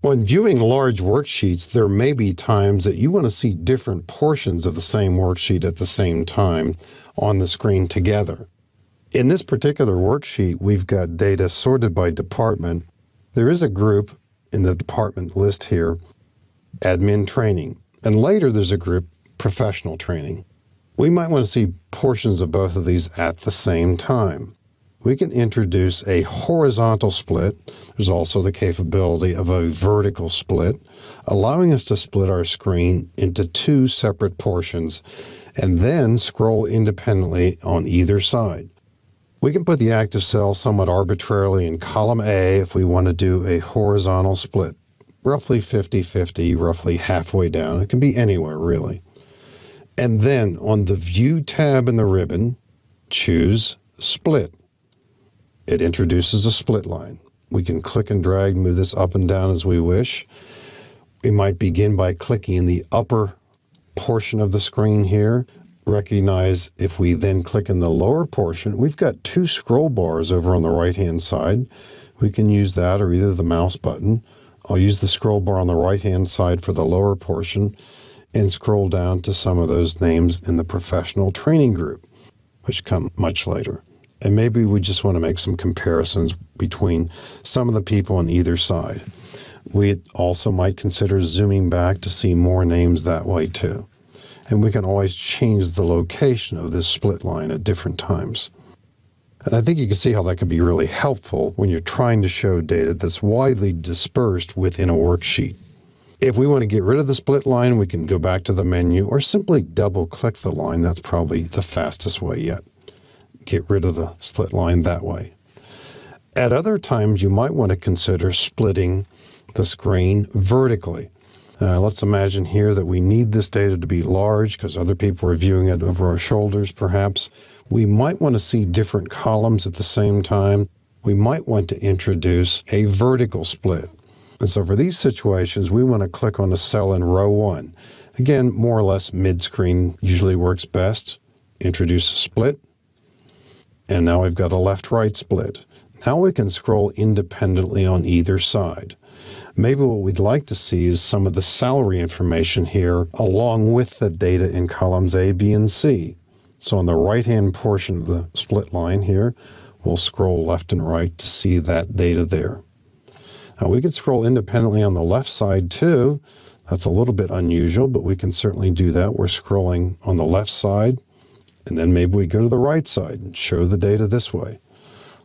When viewing large worksheets, there may be times that you want to see different portions of the same worksheet at the same time on the screen together. In this particular worksheet, we've got data sorted by department. There is a group in the department list here, admin training, and later there's a group, professional training. We might want to see portions of both of these at the same time. We can introduce a horizontal split. There's also the capability of a vertical split, allowing us to split our screen into two separate portions and then scroll independently on either side. We can put the active cell somewhat arbitrarily in column A if we want to do a horizontal split, roughly 50-50, roughly halfway down. It can be anywhere, really. And then on the View tab in the ribbon, choose Split. It introduces a split line. We can click and drag, move this up and down as we wish. We might begin by clicking in the upper portion of the screen here. Recognize if we then click in the lower portion, we've got two scroll bars over on the right-hand side. We can use that or either the mouse button. I'll use the scroll bar on the right-hand side for the lower portion and scroll down to some of those names in the professional training group, which come much later. And maybe we just want to make some comparisons between some of the people on either side. We also might consider zooming back to see more names that way too. And we can always change the location of this split line at different times. And I think you can see how that could be really helpful when you're trying to show data that's widely dispersed within a worksheet. If we want to get rid of the split line, we can go back to the menu or simply double-click the line. That's probably the fastest way yet. Get rid of the split line that way. At other times, you might want to consider splitting the screen vertically. Let's imagine here that we need this data to be large because other people are viewing it over our shoulders, perhaps. We might want to see different columns at the same time. We might want to introduce a vertical split. And so for these situations, we want to click on a cell in row 1. Again, more or less mid-screen usually works best. Introduce a split. And now we've got a left-right split. Now we can scroll independently on either side. Maybe what we'd like to see is some of the salary information here along with the data in columns A, B, and C. So on the right-hand portion of the split line here, we'll scroll left and right to see that data there. Now we could scroll independently on the left side too. That's a little bit unusual, but we can certainly do that. We're scrolling on the left side, and then maybe we go to the right side and show the data this way.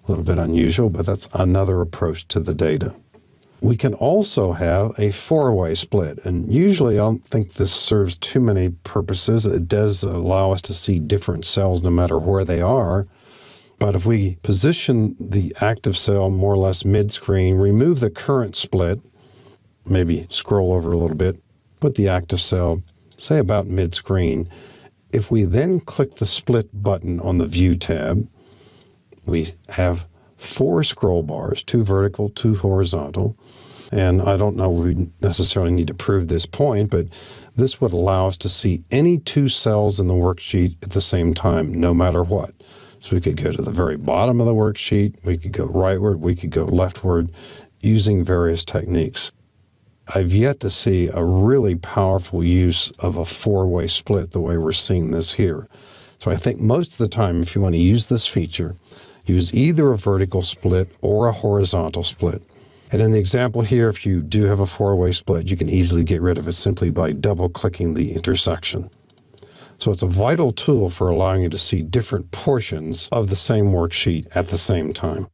A little bit unusual, but that's another approach to the data. We can also have a four-way split, and usually I don't think this serves too many purposes. It does allow us to see different cells no matter where they are. But if we position the active cell more or less mid-screen, remove the current split, maybe scroll over a little bit, put the active cell, say about mid-screen. If we then click the split button on the View tab, we have 4 scroll bars, 2 vertical, 2 horizontal. And I don't know if we necessarily need to prove this point, but this would allow us to see any 2 cells in the worksheet at the same time, no matter what. So we could go to the very bottom of the worksheet, we could go rightward, we could go leftward, using various techniques. I've yet to see a really powerful use of a 4-way split the way we're seeing this here. So I think most of the time, if you want to use this feature, use either a vertical split or a horizontal split. And in the example here, if you do have a 4-way split, you can easily get rid of it simply by double-clicking the intersection. So it's a vital tool for allowing you to see different portions of the same worksheet at the same time.